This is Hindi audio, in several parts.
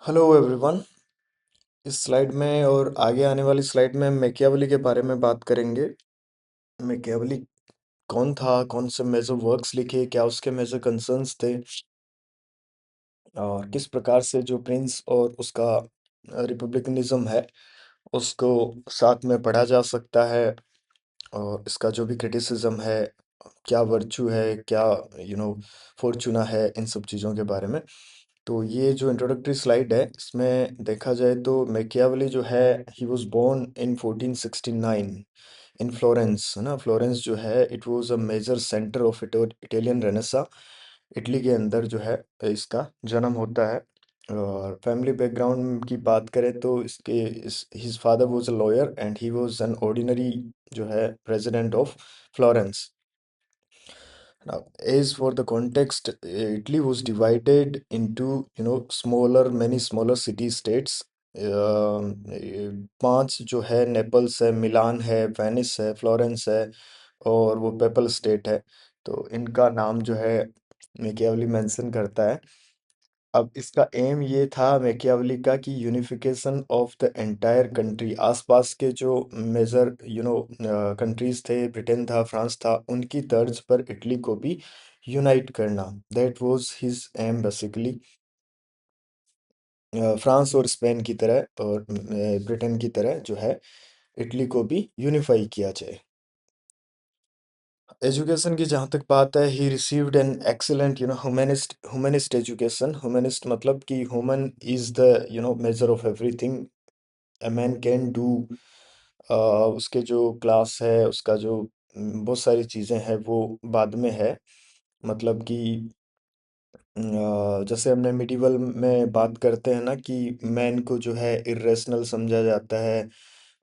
Hello everyone. इस स्लाइड में और आगे आने वाली स्लाइड में मैकियावेली के बारे में बात करेंगे। मैकियावेली कौन था, कौन से मेजर वर्क्स लिखे, क्या उसके मेजर कंसर्न्स थे, और किस प्रकार से जो प्रिंस और उसका रिपब्लिकनिज्म है उसको साथ में पढ़ा जा सकता है, और इसका जो भी क्रिटिसिज्म है, क्या वर्च्यू है, क्या फॉर्चूना है, इन सब चीज़ों के बारे में। तो ये जो इंट्रोडक्टरी स्लाइड है इसमें देखा जाए तो मैकियावेली जो है, he was born in 1469 in Florence, है ना। फ्लोरेंस जो है it was a major centre of Italian Renaissance. Italy के अंदर जो है इसका जन्म होता है। और फैमिली बैकग्राउंड की बात करें तो इसके his father was a lawyer and he was an ordinary जो है president of Florence. Now, as for the context, Italy was divided into, smaller, many smaller city states. पांच जो है, नेपल्स है, मिलान है, वेनिस है, फ्लोरेंस है, और वो पेपल स्टेट है। तो इनका नाम जो है मैकियावेली मेंशन करता है। अब इसका एम ये था मैकियावेली का कि unification of the entire country, आसपास के जो मेजर कंट्रीज थे, ब्रिटेन था, फ्रांस था, उनकी तर्ज पर इटली को भी यूनाइट करना। That was his am basically. France और स्पेन की तरह और ब्रिटेन की तरह जो है इटली को भी यूनिफाई किया जाए। एजुकेशन की जहाँ तक बात है, he received an excellent humanist education. Humanist मतलब कि human is the measure of everything a man can do. उसके जो क्लास है, उसका जो बहुत सारी चीज़ें हैं वो बाद में है। मतलब कि जैसे हमने मिडिवल में बात करते हैं ना कि मैन को जो है इर्रेशनल समझा जाता है,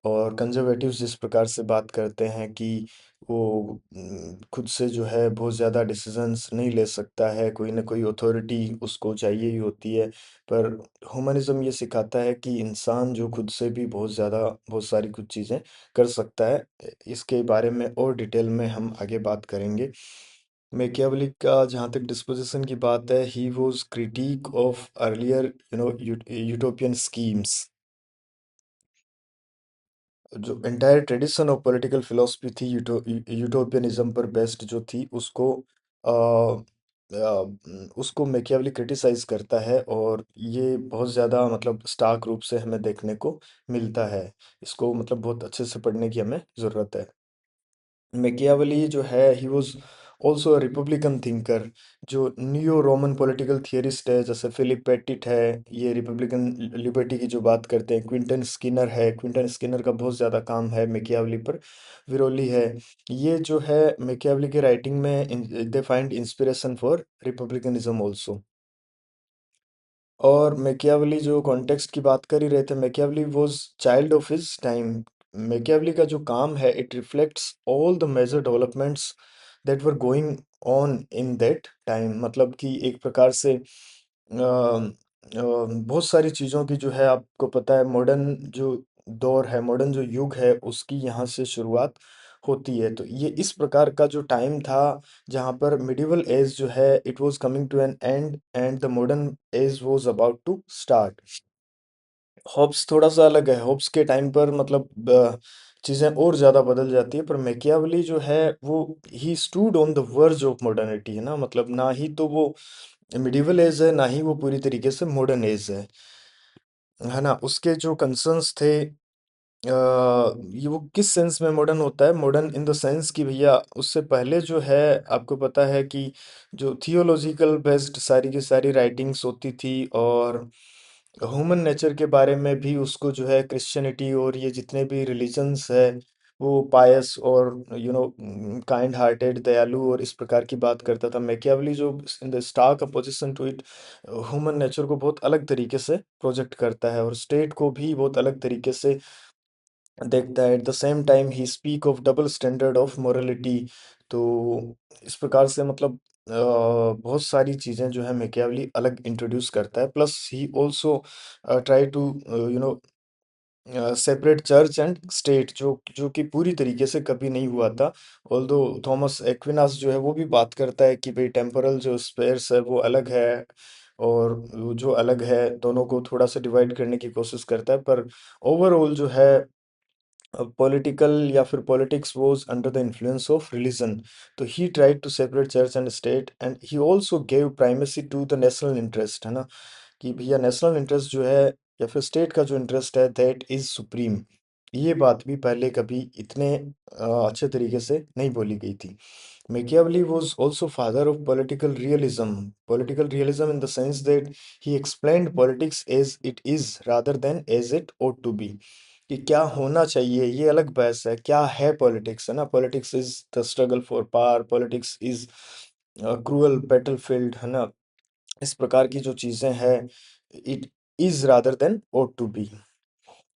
और कंजर्वेटिव्स जिस प्रकार से बात करते हैं कि वो खुद से जो है बहुत ज़्यादा डिसीजंस नहीं ले सकता है, कोई ना कोई अथॉरिटी उसको चाहिए ही होती है। पर ह्यूमनिज्म ये सिखाता है कि इंसान जो खुद से भी बहुत ज़्यादा बहुत सारी कुछ चीज़ें कर सकता है। इसके बारे में और डिटेल में हम आगे बात करेंगे। मैकियावेली का जहाँ तक डिस्पोजिशन की बात है, he was critic of earlier utopian schemes. जो entire tradition of political philosophy थी यूटोपियनिज्म पर बेस्ड जो थी, उसको मैकियावेली क्रिटिसाइज करता है, और ये बहुत ज़्यादा मतलब स्टार्क रूप से हमें देखने को मिलता है। इसको मतलब बहुत अच्छे से पढ़ने की हमें ज़रूरत है। मैकियावेली जो है he was also a Republican thinker. जो नियो रोमन पॉलिटिकल थियरिस्ट है, जैसे फिलिप पेटिट है, ये रिपब्लिकन लिबर्टी की जो बात करते हैं। क्विंटन स्किनर है, क्विंटन स्किनर का बहुत ज़्यादा काम है मैकियावेली पर। विरोली है। ये जो है मैकियावेली के राइटिंग में they find inspiration for republicanism also. और मैकियावेली जो कॉन्टेक्स्ट की बात कर ही रहे थे, Machiavelli was child of his time. Machiavelli का जो काम है it reflects all the major developments that were going on in that time. मतलब कि एक प्रकार से बहुत सारी चीज़ों की जो है, आपको पता है मॉडर्न जो दौर है, मॉडर्न जो युग है, उसकी यहाँ से शुरुआत होती है। तो ये इस प्रकार का जो टाइम था जहाँ पर मिडिवल एज जो है it was coming to an end and the modern age was about to start. Hobbes थोड़ा सा अलग है। हॉब्स के टाइम पर मतलब चीज़ें और ज़्यादा बदल जाती है, पर मैकियावेली जो है वो he stood on the verge of modernity, है ना। मतलब ना ही तो वो मिडिवल एज है, ना ही वो पूरी तरीके से मॉडर्न एज है ना। उसके जो कंसर्न्स थे, ये वो किस सेंस में मॉडर्न होता है, मॉडर्न इन द सेंस कि भैया उससे पहले जो है आपको पता है कि जो थियोलॉजिकल बेस्ड सारी की सारी राइटिंग्स होती थी, और ह्यूमन नेचर के बारे में भी उसको जो है क्रिश्चियनिटी और ये जितने भी रिलीजन्स है वो पायस और काइंड हार्टेड, दयालु और इस प्रकार की बात करता था। मैकियावेली जो in the stark opposition to it human nature को बहुत अलग तरीके से प्रोजेक्ट करता है, और स्टेट को भी बहुत अलग तरीके से देखता है। At the same time he speak of double standard of morality. तो इस प्रकार से मतलब बहुत सारी चीज़ें जो है मैकियावेली अलग इंट्रोड्यूस करता है। Plus he also try to you know separate church and state, जो जो कि पूरी तरीके से कभी नहीं हुआ था। ऑल्दो थॉमस एक्विनास जो है वो भी बात करता है कि भाई टेम्पोरल जो स्फेयर्स है वो अलग है, और वो जो अलग है दोनों को थोड़ा सा डिवाइड करने की कोशिश करता है, पर ओवरऑल जो है पॉलिटिकल या फिर politics was under the influence of religion. तो he tried to separate church and state, and he also gave primacy to the national interest, है ना, कि भैया नेशनल इंटरेस्ट जो है या फिर स्टेट का जो इंटरेस्ट है दैट इज सुप्रीम। ये बात भी पहले कभी इतने अच्छे तरीके से नहीं बोली गई थी। Machiavelli was also father of political realism in the sense that he explained politics as it is rather than as it ought to be। कि क्या होना चाहिए ये अलग बहस है, क्या है पॉलिटिक्स, है ना, politics is the struggle for power, politics is cruel battlefield, है ना, इस प्रकार की जो चीजें हैं, it is rather than ought to be।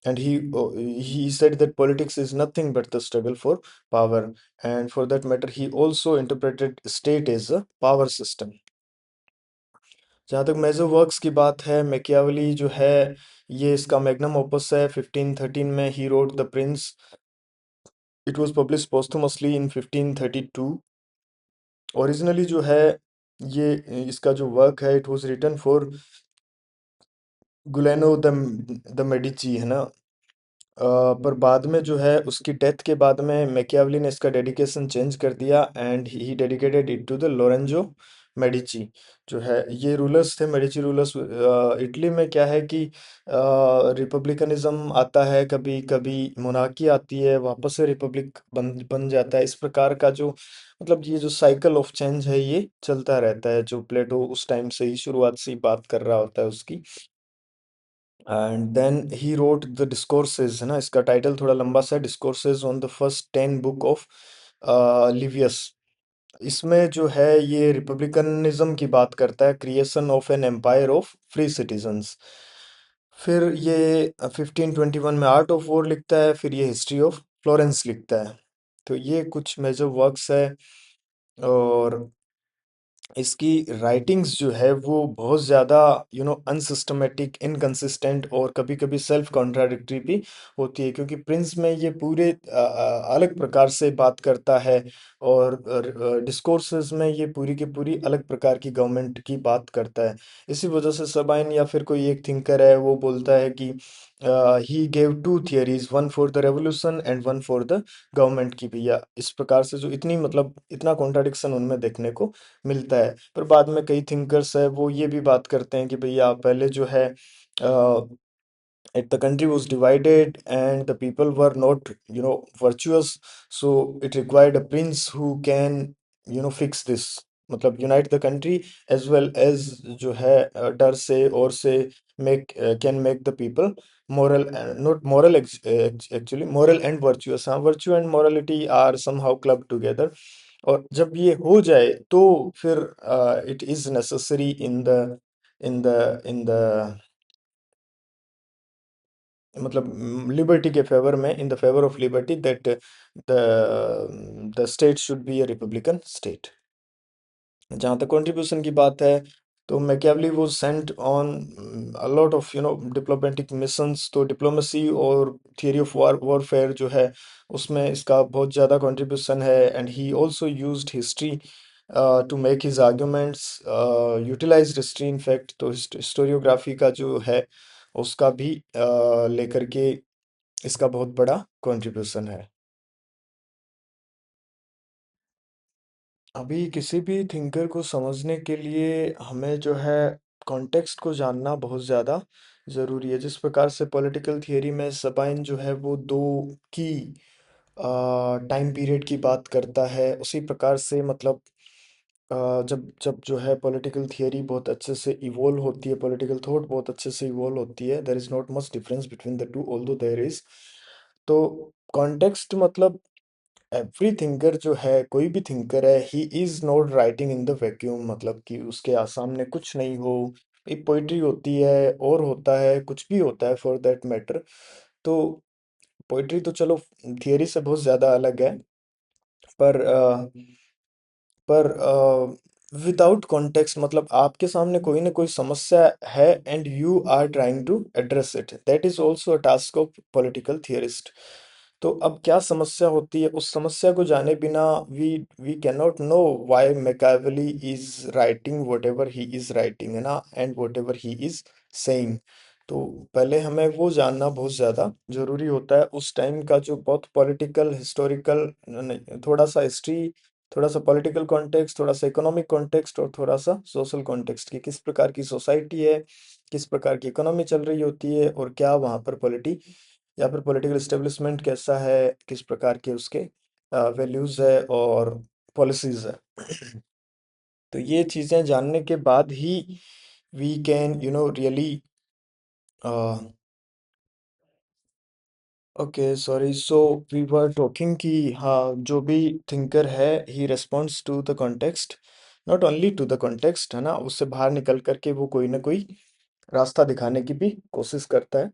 And he said that politics is nothing but the struggle for power, and for that matter he also interpreted state as a power system। जहाँ तक मेजर वर्क्स की बात है, मैकियावेली जो है ये इसका मैग्नम ओपस है। 1513 में he wrote the Prince. It was publish posthumously in 1532। Originally जो है ये इसका जो वर्क है, it was written for Giuliano de Medici, है ना। पर बाद में जो है उसकी डेथ के बाद में मैकियावेली ने इसका डेडिकेशन चेंज कर दिया, and he dedicated it to the Lorenzo Medici. जो है ये रूलर्स थे, मेडिची रूलर्स। इटली में क्या है कि रिपब्लिकनिज्म आता है, कभी कभी मोनार्की आती है, वापस से रिपब्लिक बन बन जाता है। इस प्रकार का जो मतलब ये जो साइकिल ऑफ चेंज है ये चलता रहता है, जो प्लेटो उस टाइम से ही शुरुआत से ही बात कर रहा होता है उसकी। And then he wrote the discourses, है ना, इसका टाइटल थोड़ा लंबा सा है, discourses on the first 10 book of Livius. इसमें जो है ये रिपब्लिकनिज्म की बात करता है, creation of an empire of free citizens. फिर ये 1521 में आर्ट ऑफ वॉर लिखता है, फिर ये हिस्ट्री ऑफ फ्लोरेंस लिखता है। तो ये कुछ मेजर वर्क्स है। और इसकी राइटिंग्स जो है वो बहुत ज़्यादा अनसिस्टमेटिक, इनकंसिस्टेंट और कभी कभी सेल्फ कॉन्ट्राडिक्टरी भी होती है, क्योंकि प्रिंस में ये पूरे अलग प्रकार से बात करता है, और डिस्कोर्सेस में ये पूरी की पूरी अलग प्रकार की गवर्नमेंट की बात करता है। इसी वजह से सबाइन या फिर कोई एक थिंकर है वो बोलता है कि he gave two theories, one for the revolution and one for the government, की भैया इस प्रकार से जो इतनी मतलब इतना कॉन्ट्राडिक्शन उनमें देखने को मिलता है। पर बाद में कई थिंकर्स है वो ये भी बात करते हैं कि भैया पहले जो है the country was divided and the people were not virtuous, so it required a prince who can fix this, मतलब unite the country as well as जो है डर से और से make can make the people moral, not moral actually moral and virtuous। हाँ, virtue and morality are somehow clubbed together। और जब ये हो जाए तो फिर it is necessary in the मतलब लिबर्टी के फेवर में, in the favour of liberty, that the state should be a republican state. जहाँ तक कंट्रीब्यूशन की बात है, तो Machiavelli was sent on a lot of diplomatic missions. तो डिप्लोमेसी और थियरी ऑफ वॉरफेयर जो है उसमें इसका बहुत ज़्यादा कंट्रीब्यूशन है, and he also used history to make his arguments, utilised history in fact. तो हिस्टोरियोग्राफी का जो है उसका भी लेकर के इसका बहुत बड़ा कंट्रीब्यूशन है। अभी किसी भी थिंकर को समझने के लिए हमें जो है कॉन्टेक्स्ट को जानना बहुत ज़्यादा ज़रूरी है। जिस प्रकार से पॉलिटिकल थियरी में सबाइन जो है वो दो की टाइम पीरियड की बात करता है, उसी प्रकार से मतलब जब जब जो है पॉलिटिकल थियरी बहुत अच्छे से इवोल्व होती है, पॉलिटिकल थॉट बहुत अच्छे से इवोल्व होती है, there is not much difference between the two although there is. तो कॉन्टेक्स्ट मतलब एवरी थिंकर जो है, कोई भी थिंकर है, he is not writing in the vacuum, मतलब कि उसके सामने कुछ नहीं हो। एक पोइट्री होती है और होता है कुछ भी होता है फॉर दैट मैटर। तो पोइट्री तो चलो थियरी से बहुत ज़्यादा अलग है, पर पर विदाउट कॉन्टेक्स्ट मतलब आपके सामने कोई ना कोई समस्या है, and you are trying to address it, that is also a task of political theorist. तो अब क्या समस्या होती है, उस समस्या को जाने बिना we we can not know why Machiavelli is writing whatever he is writing, है ना, and whatever he is saying. तो पहले हमें वो जानना बहुत ज़्यादा ज़रूरी होता है, उस टाइम का जो बहुत पॉलिटिकल हिस्टोरिकल, नहीं, थोड़ा सा हिस्ट्री, थोड़ा सा पॉलिटिकल कॉन्टेक्स्ट, थोड़ा सा इकोनॉमिक कॉन्टेक्स्ट और थोड़ा सा सोशल कॉन्टेक्स्ट, की किस प्रकार की सोसाइटी है, किस प्रकार की इकोनॉमी चल रही होती है, और क्या वहाँ पर पॉलिटी या फिर पॉलिटिकल एस्टेब्लिशमेंट कैसा है, किस प्रकार के उसके वैल्यूज़ है और पॉलिसीज़ है। तो ये चीज़ें जानने के बाद ही we can really, okay sorry, so we were talking कि हाँ, जो भी थिंकर है he responds to the context, not only to the context, है ना, उससे बाहर निकल करके वो कोई ना कोई रास्ता दिखाने की भी कोशिश करता है।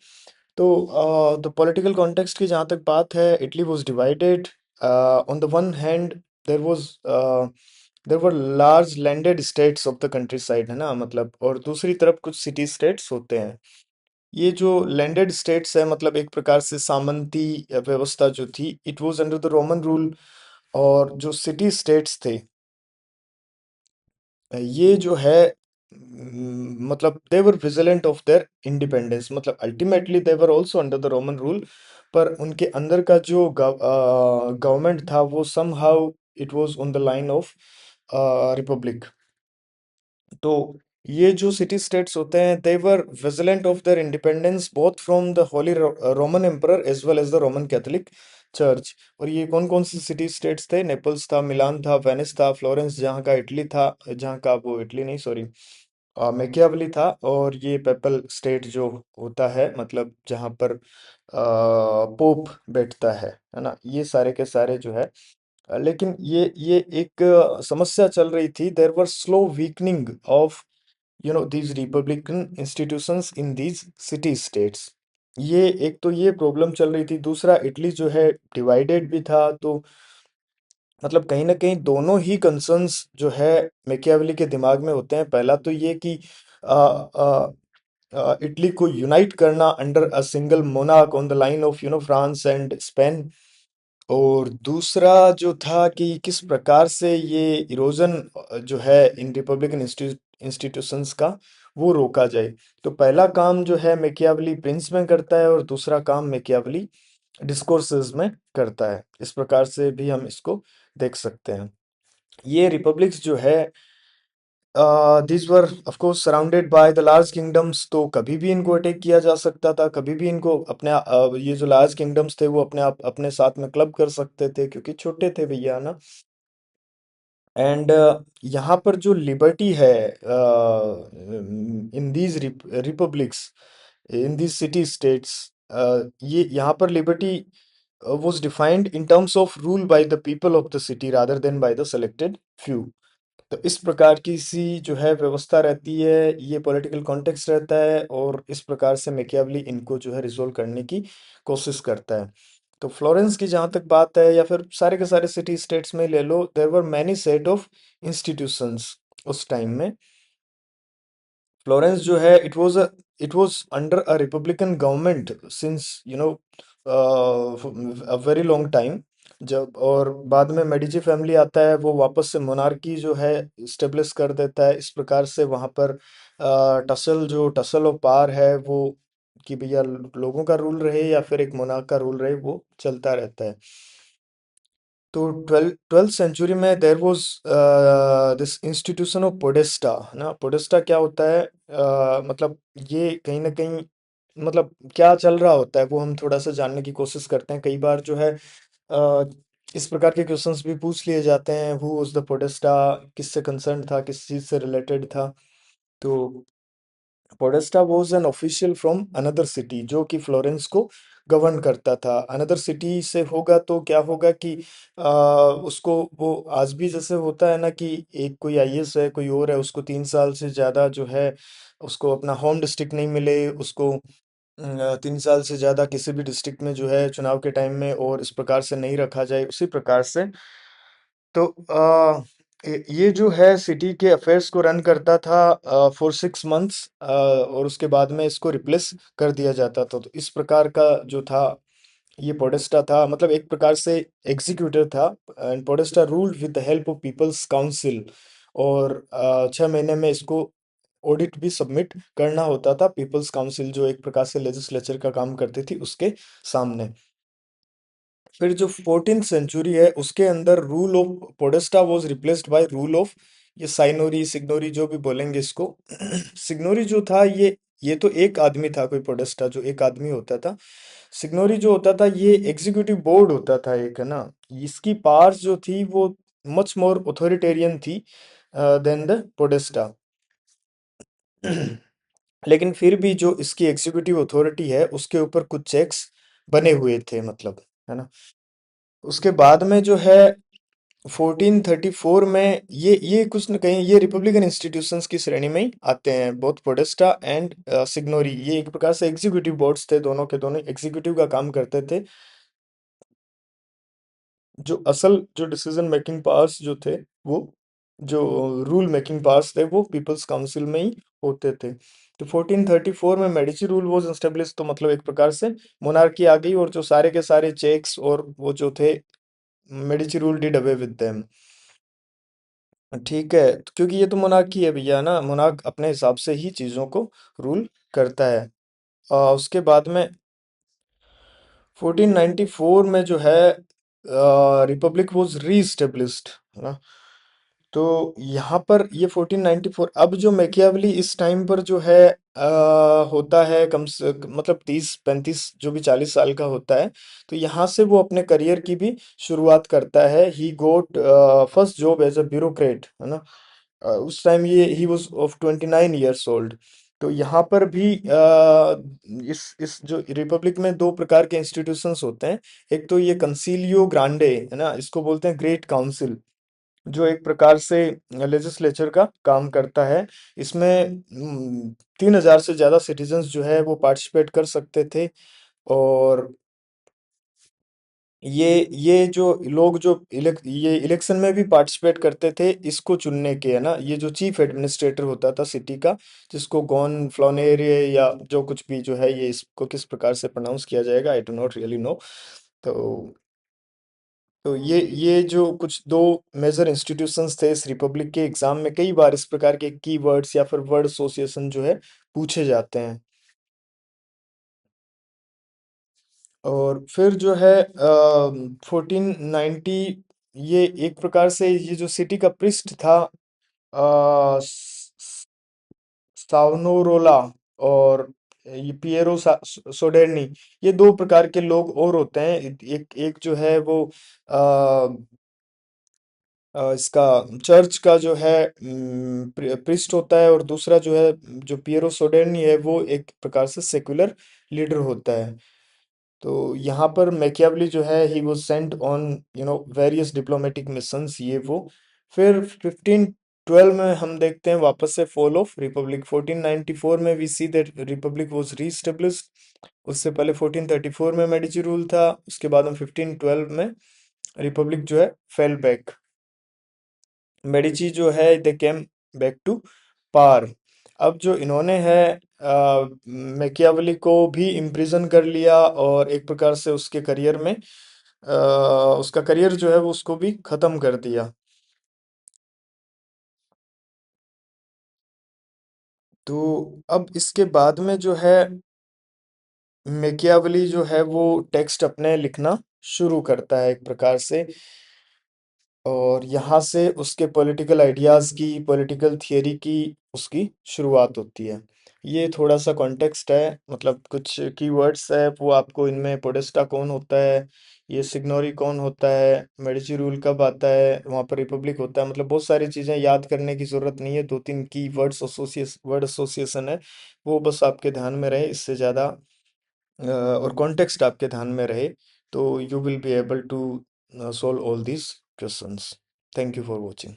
तो द पॉलिटिकल कॉन्टेक्स्ट की जहाँ तक बात है, Italy was divided. On the one hand there was there were large landed states of the country side, है ना, मतलब, और दूसरी तरफ कुछ सिटी स्टेट्स होते हैं। ये जो लैंडेड स्टेट्स है, मतलब एक प्रकार से सामंती व्यवस्था जो थी, it was under the Roman rule. और जो सिटी स्टेट्स थे, ये जो है, मतलब they were vigilant of their independence, मतलब ultimately they were also under the Roman rule, पर उनके अंदर का जो गवर्नमेंट था वो somehow it was on the line of republic. तो ये जो सिटी स्टेट्स होते हैं, they were vigilant of their independence both from the Holy Roman emperor as well as the Roman Catholic church. और ये कौन कौन से सिटी स्टेट्स थे? नेपल्स था, मिलान था, वेनिस था, फ्लोरेंस जहाँ का इटली था, जहाँ का वो इटली नहीं, सॉरी, मैकियावली था, और ये पेपल स्टेट जो होता है, मतलब जहाँ पर पोप बैठता है ना, ये सारे के सारे जो है। लेकिन ये एक समस्या चल रही थी, there were slow weakening of these republican institutions in these city states। ये एक तो ये प्रॉब्लम चल रही थी, दूसरा इटली जो है डिवाइडेड भी था। तो मतलब कहीं ना कहीं दोनों ही कंसर्न्स जो है मैकियावेली के दिमाग में होते हैं। पहला तो ये कि इटली को यूनाइट करना under a single monarch on the line of France and Spain. और दूसरा जो था कि किस प्रकार से ये इरोजन जो है इन रिपब्लिकन इंस्टीट्यूशंस का, वो रोका जाए। तो पहला काम जो है मैकियावली प्रिंस में करता है, और दूसरा काम मैकियावली डिस्कोर्सेस में करता है। इस प्रकार से भी हम इसको देख सकते हैं। ये रिपब्लिक्स जो है, these were of course surrounded by the large kingdoms, तो कभी भी इनको अटैक किया जा सकता था, कभी भी इनको अपने ये जो लार्ज किंगडम्स थे वो अपने आप अपने साथ में क्लब कर सकते थे, क्योंकि छोटे थे भैया ना। एंड यहाँ पर जो लिबर्टी है in these republics, in these city states, ये यहाँ पर liberty was defined in terms of rule by the people of the city rather than by the selected few। तो इस प्रकार की सी जो है व्यवस्था रहती है, ये पॉलिटिकल कॉन्टेक्स्ट रहता है, और इस प्रकार से मैकियावली इनको जो है रिजोल्व करने की कोशिश करता है। तो फ्लोरेंस की जहाँ तक बात है, या फिर सारे के सारे सिटी स्टेट्स में ले लो, there were many set of institutions उस टाइम में। फ्लोरेंस जो है, it was under a republican government since a very long time. जब और बाद में मेडिची फैमिली आता है, वो वापस से मोनार्की जो है स्टेब्लिश कर देता है। इस प्रकार से वहाँ पर टसल ऑफ पावर है वो, कि भैया लोगों का रूल रहे या फिर एक मोनार्क का रूल रहे, वो चलता रहता है। तो ट्वेल्थ सेंचुरी में there was this institution of Podesta, ना, पोडेस्टा क्या होता है? मतलब ये कहीं ना कहीं, मतलब क्या चल रहा होता है वो हम थोड़ा सा जानने की कोशिश करते हैं। कई बार जो है इस प्रकार के क्वेश्चंस भी पूछ लिए जाते हैं, हु वाज द पोडेस्टा, किससे कंसर्न था, किस चीज से रिलेटेड था। तो Podesta was an official from another city, जो कि फ्लोरेंस को गवर्न करता था। अनदर सिटी से होगा तो क्या होगा कि उसको वो, आज भी जैसे होता है ना कि एक कोई आईएएस है, कोई और है, उसको 3 साल से ज़्यादा जो है उसको अपना होम डिस्ट्रिक्ट नहीं मिले, उसको 3 साल से ज़्यादा किसी भी डिस्ट्रिक्ट में जो है चुनाव के टाइम में और इस प्रकार से नहीं रखा जाए, उसी प्रकार से। तो ये जो है सिटी के अफेयर्स को रन करता था फॉर 6 मंथ्स, और उसके बाद में इसको रिप्लेस कर दिया जाता था। तो इस प्रकार का जो था ये पोडेस्टा था, मतलब एक प्रकार से एग्जीक्यूटर था। And Podesta ruled with the help of people's council. और 6 महीने में इसको ऑडिट भी सबमिट करना होता था पीपल्स काउंसिल, जो एक प्रकार से लेजिस्लेचर का काम करती थी, उसके सामने। फिर जो 14th सेंचुरी है उसके अंदर rule of Podesta was replaced by rule of, ये साइनोरी सिग्नोरी जो भी बोलेंगे इसको। सिग्नोरी जो था ये तो एक आदमी था, कोई पोडेस्टा जो एक आदमी होता था। सिग्नोरी जो होता था ये एग्जीक्यूटिव बोर्ड होता था एक, है ना। इसकी पावर्स जो थी वो मच मोर ऑथोरिटेरियन थी देन द पोडेस्टा। लेकिन फिर भी जो इसकी एग्जीक्यूटिव अथॉरिटी है उसके ऊपर कुछ चेक्स बने हुए थे, मतलब, है ना। उसके बाद में जो है 1434 में ये कुछ न कहीं ये रिपब्लिकन इंस्टीट्यूशंस की श्रेणी में ही आते हैं, बोथ पोडेस्टा एंड सिग्नोरी। ये एक प्रकार से एग्जीक्यूटिव बोर्ड्स थे, दोनों के दोनों एग्जीक्यूटिव का काम करते थे। जो असल जो डिसीजन मेकिंग पावर्स जो थे वो, जो रूल मेकिंग पावर्स थे वो पीपल्स काउंसिल में ही होते थे। तो 1434 में मेडिची रूल वाज एस्टेब्लिश, तो मतलब एक प्रकार से मोनार्की आ गई, और जो सारे के सारे चेक्स और वो जो थे, Medici rule did away with them. ठीक है, तो क्योंकि ये तो मोनार्की है भैया ना, मोनार्क अपने हिसाब से ही चीजों को रूल करता है। उसके बाद में 1494 में जो है रिपब्लिक वाज री एस्टेब्लिश्ड, है ना। तो यहाँ पर ये 1494, अब जो मैकियावली इस टाइम पर जो है होता है, कम से मतलब 30 35 जो भी 40 साल का होता है। तो यहाँ से वो अपने करियर की भी शुरुआत करता है। He got first job as a bureaucrat, है ना। उस टाइम ये he was of 29 years old. तो यहाँ पर भी इस जो रिपब्लिक में दो प्रकार के इंस्टीट्यूशंस होते हैं। एक तो ये कंसीलियो ग्रांडे, है ना, इसको बोलते हैं ग्रेट काउंसिल, जो एक प्रकार से लेजिस्लेचर का काम करता है। इसमें 3,000 से ज्यादा सिटीजन्स जो है वो पार्टिसिपेट कर सकते थे। और ये जो लोग जो ये इलेक्शन में भी पार्टिसिपेट करते थे इसको चुनने के, है ना। ये जो चीफ एडमिनिस्ट्रेटर होता था सिटी का, जिसको गॉन फ्लोनेरे या जो कुछ भी जो है, ये इसको किस प्रकार से प्रोनाउंस किया जाएगा, I do not really know. तो ये जो कुछ दो मेजर इंस्टीट्यूशंस थे इस रिपब्लिक के, एग्जाम में कई बार इस प्रकार के कीवर्ड्स या फिर वर्ड एसोसिएशन जो है पूछे जाते हैं। और फिर जो है 1490, ये एक प्रकार से ये जो सिटी का प्रिस्ट था सावनोरोला, और ये पिएरो सोडेरनी, ये दो प्रकार के लोग और होते हैं। एक एक जो है वो इसका चर्च का जो है प्रिस्ट होता है, और दूसरा जो है जो पिएरो सोडेरनी है वो एक प्रकार से सेक्युलर लीडर होता है। तो यहाँ पर मैकियावली जो है he was sent on various diplomatic missions, ये वो। फिर 1512 में हम देखते हैं वापस से फॉल ऑफ रिपब्लिक। 1494 में we see that republic was reestablished. उससे पहले 1434 में मेडिची रूल था, उसके बाद में 1512 में रिपब्लिक जो है फेल बैक। मेडिची जो है दे केम बैक टू पार। अब जो इन्होंने है मैकियावली को भी इम्प्रिजन कर लिया, और एक प्रकार से उसके करियर में उसका करियर जो है वो उसको भी खत्म कर दिया। तो अब इसके बाद में जो है मैकियावली जो है वो टेक्स्ट अपने लिखना शुरू करता है एक प्रकार से। और यहाँ से उसके पॉलिटिकल आइडियाज़ की, पॉलिटिकल थियरी की उसकी शुरुआत होती है। ये थोड़ा सा कॉन्टेक्स्ट है, मतलब कुछ कीवर्ड्स है वो आपको इनमें, पोडेस्टा कौन होता है, ये सिग्नोरी कौन होता है, मेडिची रूल कब आता है, वहाँ पर रिपब्लिक होता है, मतलब बहुत सारी चीज़ें याद करने की ज़रूरत नहीं है। दो तीन की वर्ड एसोसिएशन है, वो बस आपके ध्यान में रहे, इससे ज़्यादा और कॉन्टेक्स्ट आपके ध्यान में रहे, तो you will be able to solve all these questions. Thank you for watching.